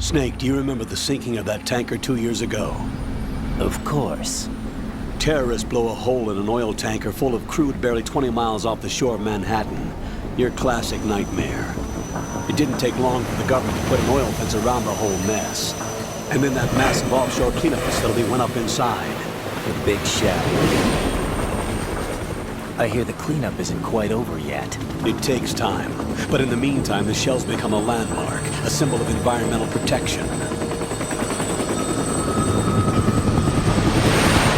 Snake, do you remember the sinking of that tanker 2 years ago? Of course. Terrorists blow a hole in an oil tanker full of crude barely 20 miles off the shore of Manhattan. Your classic nightmare. It didn't take long for the government to put an oil fence around the whole mess. And then that massive offshore cleanup facility went up inside. The big shell. I hear the cleanup isn't quite over yet. It takes time. But in the meantime, the shell's become a landmark, a symbol of environmental protection.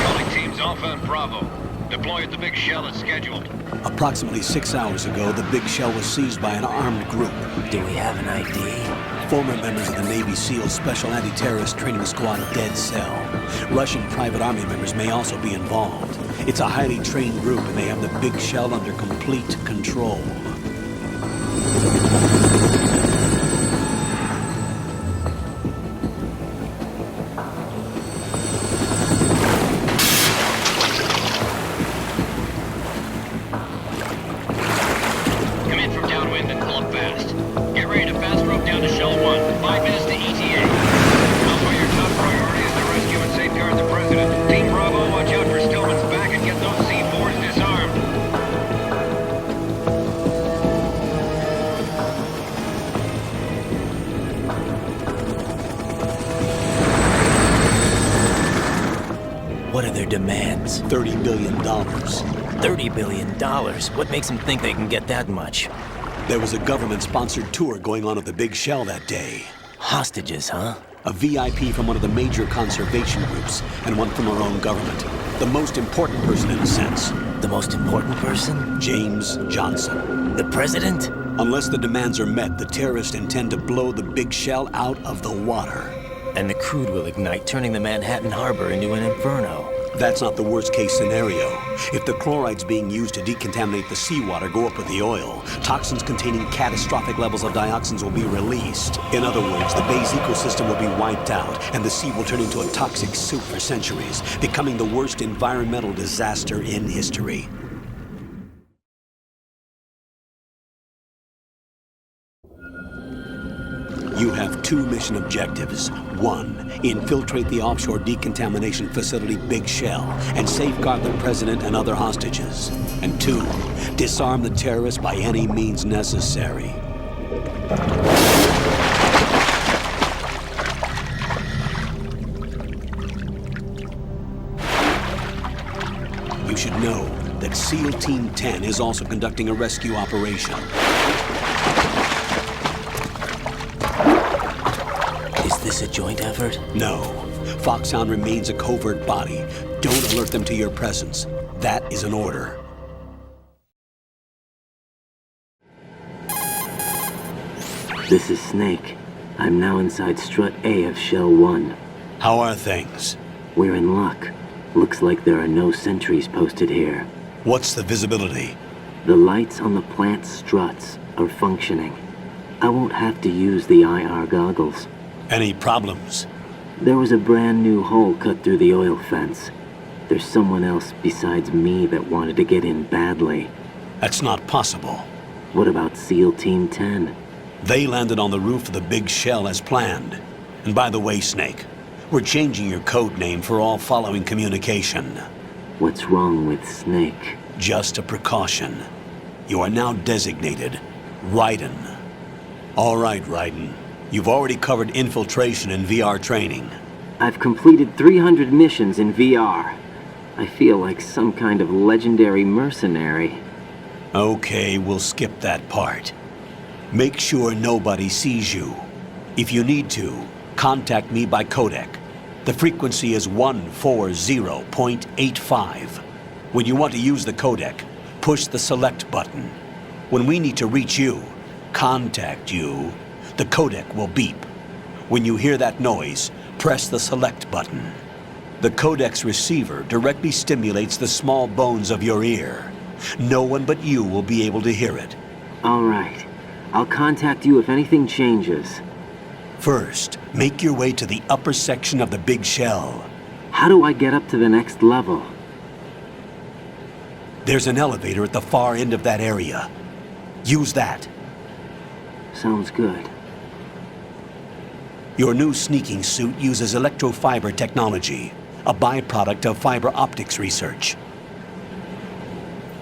Calling teams Alpha and Bravo. Deploy at the big shell as scheduled. Approximately 6 hours ago, the big shell was seized by an armed group. Do we have an ID? Former members of the Navy SEALs Special Anti-Terrorist Training Squad Dead Cell. Russian private army members may also be involved. It's a highly trained group and they have the big shell under complete control. Come in from downwind and pull up fast. Get ready to fast rope down to Shell 1. 5 minutes to ETA. Alpha, your top priority is to rescue and safeguard the President. Team Bravo, watch out for Stillman's back and get those C4s disarmed. What are their demands? $30 billion. $30 billion? What makes them think they can get that much? There was a government-sponsored tour going on at the big shell that day. Hostages, huh? A VIP from one of the major conservation groups, and one from our own government. The most important person in a sense. The most important person? James Johnson. The President? Unless the demands are met, the terrorists intend to blow the big shell out of the water. And the crude will ignite, turning the Manhattan Harbor into an inferno. That's not the worst-case scenario. If the chlorides being used to decontaminate the seawater go up with the oil, toxins containing catastrophic levels of dioxins will be released. In other words, the bay's ecosystem will be wiped out, and the sea will turn into a toxic soup for centuries, becoming the worst environmental disaster in history. You have 2 mission objectives. 1, infiltrate the offshore decontamination facility Big Shell and safeguard the President and other hostages. And 2, disarm the terrorists by any means necessary. You should know that SEAL Team 10 is also conducting a rescue operation. Is this a joint effort? No. Foxhound remains a covert body. Don't alert them to your presence. That is an order. This is Snake. I'm now inside Strut A of Shell 1. How are things? We're in luck. Looks like there are no sentries posted here. What's the visibility? The lights on the plant struts are functioning. I won't have to use the IR goggles. Any problems? There was a brand new hole cut through the oil fence. There's someone else besides me that wanted to get in badly. That's not possible. What about SEAL Team 10? They landed on the roof of the Big Shell as planned. And by the way, Snake, we're changing your code name for all following communication. What's wrong with Snake? Just a precaution. You are now designated Raiden. All right, Raiden. You've already covered infiltration and VR training. I've completed 300 missions in VR. I feel like some kind of legendary mercenary. Okay, we'll skip that part. Make sure nobody sees you. If you need to, contact me by codec. The frequency is 140.85. When you want to use the codec, push the select button. When we need to reach you, contact you, the codec will beep. When you hear that noise, press the select button. The codec's receiver directly stimulates the small bones of your ear. No one but you will be able to hear it. All right. I'll contact you if anything changes. First, make your way to the upper section of the Big Shell. How do I get up to the next level? There's an elevator at the far end of that area. Use that. Sounds good. Your new sneaking suit uses electrofiber technology, a byproduct of fiber optics research.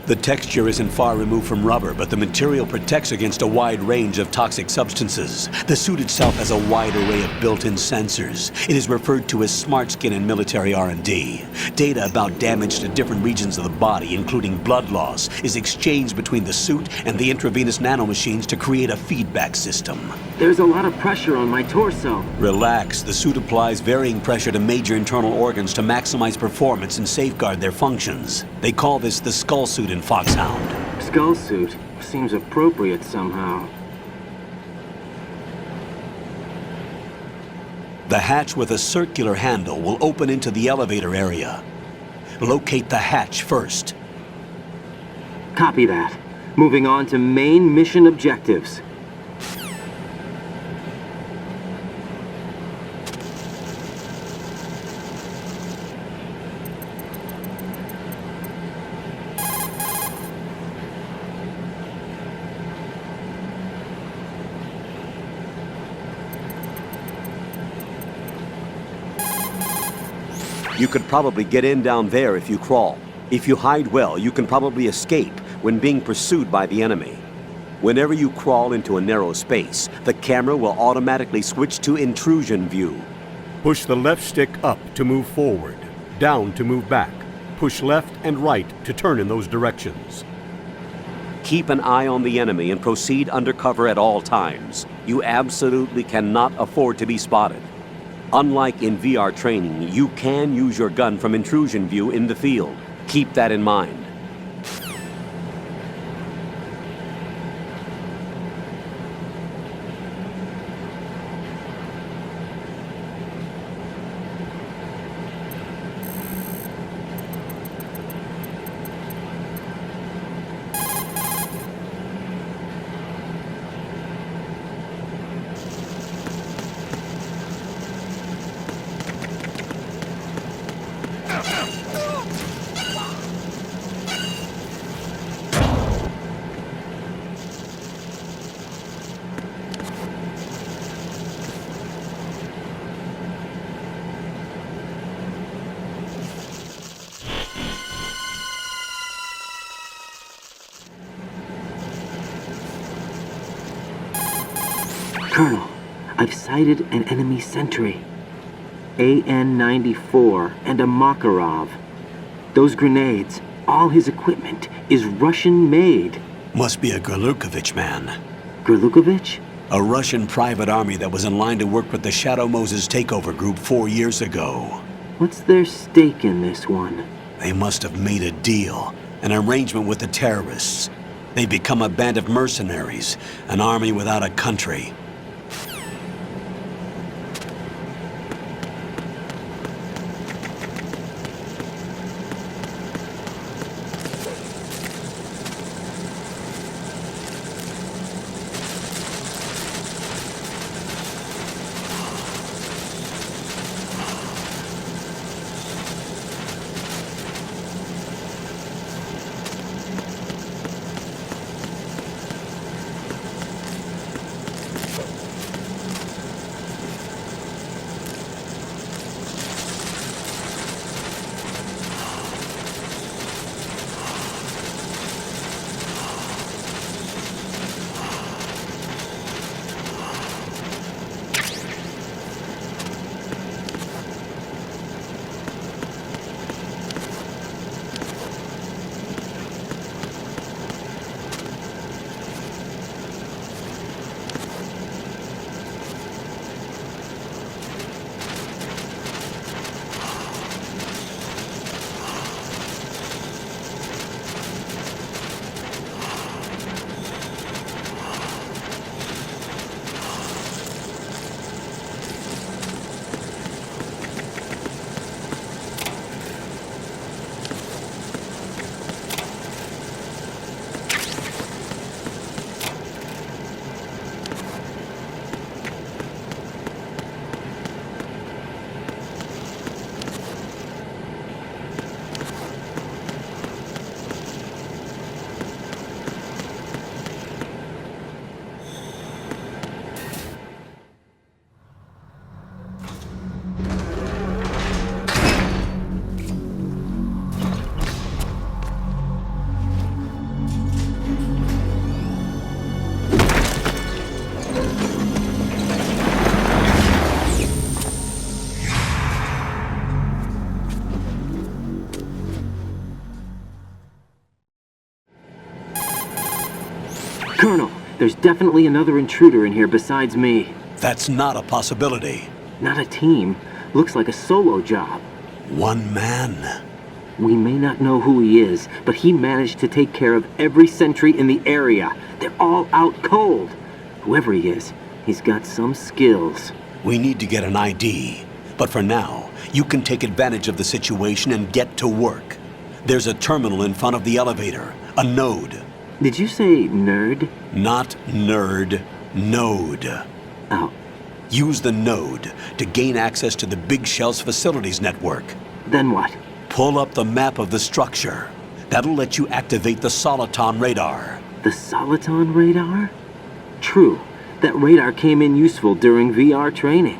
The texture isn't far removed from rubber, but the material protects against a wide range of toxic substances. The suit itself has a wide array of built-in sensors. It is referred to as smart skin in military R&D. Data about damage to different regions of the body, including blood loss, is exchanged between the suit and the intravenous nanomachines to create a feedback system. There's a lot of pressure on my torso. Relax. The suit applies varying pressure to major internal organs to maximize performance and safeguard their functions. They call this the skull suit in Foxhound. Skull suit seems appropriate somehow. The hatch with a circular handle will open into the elevator area. Locate the hatch first. Copy that. Moving on to main mission objectives. You could probably get in down there if you crawl. If you hide well, you can probably escape when being pursued by the enemy. Whenever you crawl into a narrow space, the camera will automatically switch to intrusion view. Push the left stick up to move forward, down to move back. Push left and right to turn in those directions. Keep an eye on the enemy and proceed undercover at all times. You absolutely cannot afford to be spotted. Unlike in VR training, you can use your gun from intrusion view in the field. Keep that in mind. Colonel, I've sighted an enemy sentry. AN-94 and a Makarov. Those grenades, all his equipment, is Russian-made. Must be a Gorlukovich man. Gorlukovich? A Russian private army that was in line to work with the Shadow Moses takeover group 4 years ago. What's their stake in this one? They must have made a deal, an arrangement with the terrorists. They become a band of mercenaries, an army without a country. There's definitely another intruder in here besides me. That's not a possibility. Not a team. Looks like a solo job. One man. We may not know who he is, but he managed to take care of every sentry in the area. They're all out cold. Whoever he is, he's got some skills. We need to get an ID. But for now, you can take advantage of the situation and get to work. There's a terminal in front of the elevator. A node. Did you say nerd? Not nerd. Node. Oh, Use the node to gain access to the Big Shell's facilities network. then what? Pull up the map of the structure. That'll let you activate the Soliton radar. The Soliton radar? True. That radar came in useful during VR training.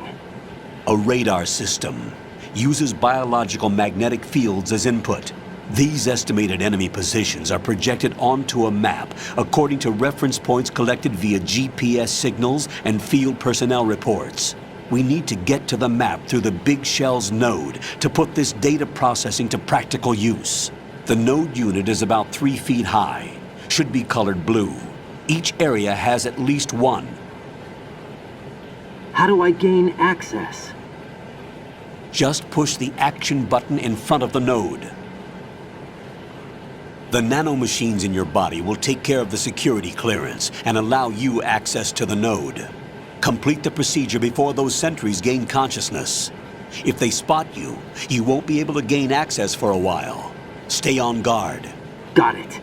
A radar system uses biological magnetic fields as input. These estimated enemy positions are projected onto a map according to reference points collected via GPS signals and field personnel reports. We need to get to the map through the Big Shell's node to put this data processing to practical use. The node unit is about 3 feet high, should be colored blue. Each area has at least one. How do I gain access? Just push the action button in front of the node. The nanomachines in your body will take care of the security clearance and allow you access to the node. Complete the procedure before those sentries gain consciousness. If they spot you, you won't be able to gain access for a while. Stay on guard. Got it.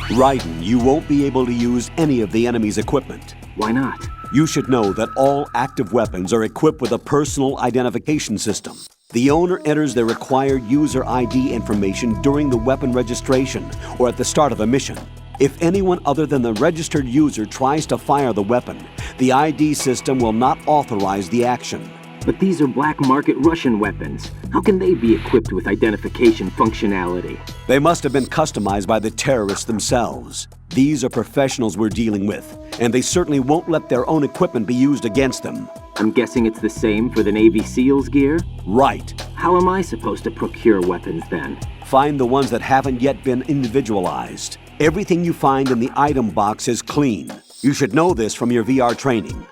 Raiden, you won't be able to use any of the enemy's equipment. Why not? You should know that all active weapons are equipped with a personal identification system. The owner enters their required user ID information during the weapon registration or at the start of a mission. If anyone other than the registered user tries to fire the weapon, the ID system will not authorize the action. But these are black market Russian weapons. How can they be equipped with identification functionality? They must have been customized by the terrorists themselves. These are professionals we're dealing with, and they certainly won't let their own equipment be used against them. I'm guessing it's the same for the Navy SEALs gear? Right. How am I supposed to procure weapons then? Find the ones that haven't yet been individualized. Everything you find in the item box is clean. You should know this from your VR training.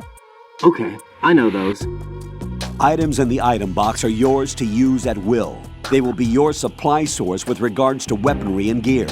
Okay, I know those. Items in the item box are yours to use at will. They will be your supply source with regards to weaponry and gear.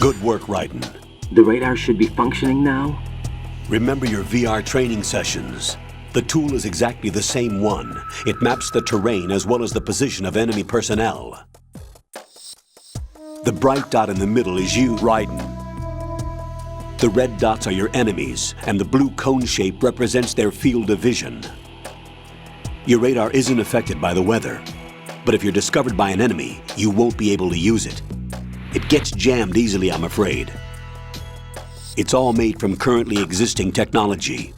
Good work, Raiden. The radar should be functioning now? Remember your VR training sessions. The tool is exactly the same one. It maps the terrain as well as the position of enemy personnel. The bright dot in the middle is you, Raiden. The red dots are your enemies, and the blue cone shape represents their field of vision. Your radar isn't affected by the weather, but if you're discovered by an enemy, you won't be able to use it. It gets jammed easily, I'm afraid. It's all made from currently existing technology.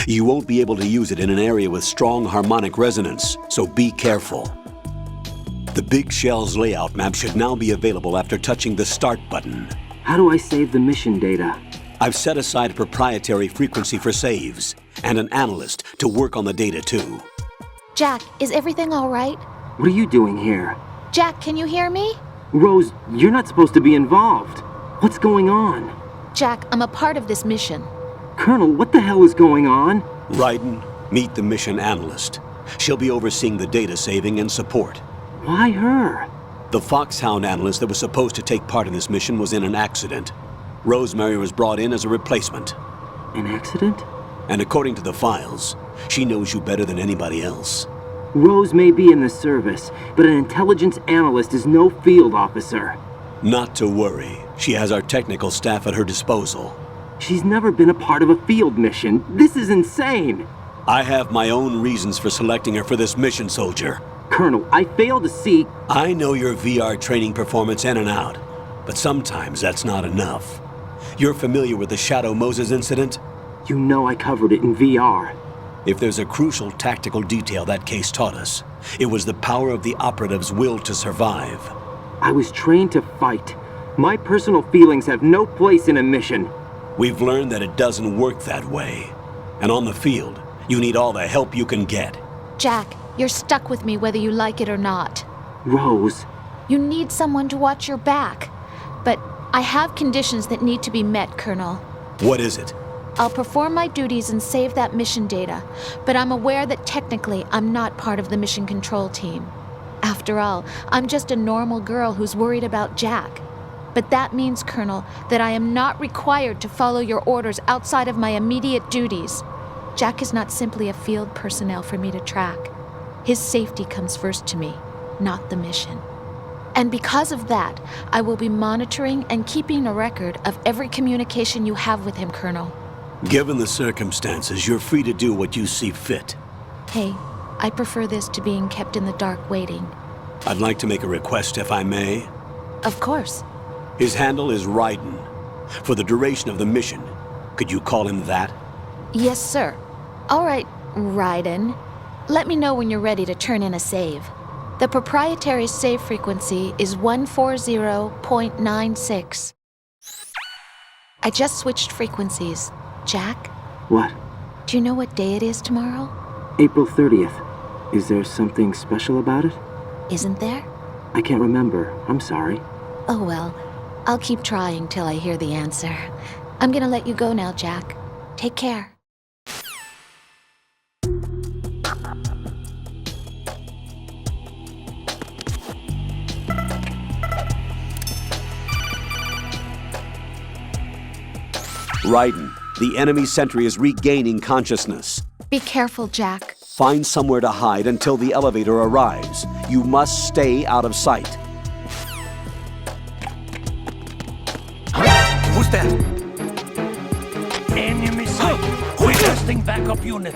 You won't be able to use it in an area with strong harmonic resonance, so be careful. The Big Shell's layout map should now be available after touching the Start button. How do I save the mission data? I've set aside a proprietary frequency for saves, and an analyst to work on the data too. Jack, is everything all right? What are you doing here? Jack, can you hear me? Rose, you're not supposed to be involved. What's going on? Jack, I'm a part of this mission. Colonel, what the hell is going on? Raiden, meet the mission analyst. She'll be overseeing the data saving and support. Why her? The Foxhound analyst that was supposed to take part in this mission was in an accident. Rosemary was brought in as a replacement. An accident? And according to the files, she knows you better than anybody else. Rose may be in the service, but an intelligence analyst is no field officer. Not to worry. She has our technical staff at her disposal. She's never been a part of a field mission. This is insane. I have my own reasons for selecting her for this mission, soldier. Colonel, I fail to see... I know your VR training performance in and out, but sometimes that's not enough. You're familiar with the Shadow Moses incident? You know I covered it in VR. If there's a crucial tactical detail that case taught us, it was the power of the operative's will to survive. I was trained to fight. My personal feelings have no place in a mission. We've learned that it doesn't work that way. And on the field, you need all the help you can get. Jack, you're stuck with me whether you like it or not. Rose. You need someone to watch your back. But I have conditions that need to be met, Colonel. What is it? I'll perform my duties and save that mission data, but I'm aware that technically I'm not part of the mission control team. After all, I'm just a normal girl who's worried about Jack. But that means, Colonel, that I am not required to follow your orders outside of my immediate duties. Jack is not simply a field personnel for me to track. His safety comes first to me, not the mission. And because of that, I will be monitoring and keeping a record of every communication you have with him, Colonel. Given the circumstances, you're free to do what you see fit. Hey, I prefer this to being kept in the dark waiting. I'd like to make a request, if I may. Of course. His handle is Raiden. For the duration of the mission, could you call him that? Yes, sir. All right, Raiden. Let me know when you're ready to turn in a save. The proprietary save frequency is 140.96. I just switched frequencies. Jack, What? do you know what day it is tomorrow? April 30th. Is there something special about it? Isn't there? I can't remember. I'm sorry. Oh well, I'll keep trying till I hear the answer. I'm gonna let you go now, Jack. Take care. Raiden, the enemy sentry is regaining consciousness. Be careful, Jack. Find somewhere to hide until the elevator arrives. You must stay out of sight. Who's that? Enemy sight. Requesting backup unit.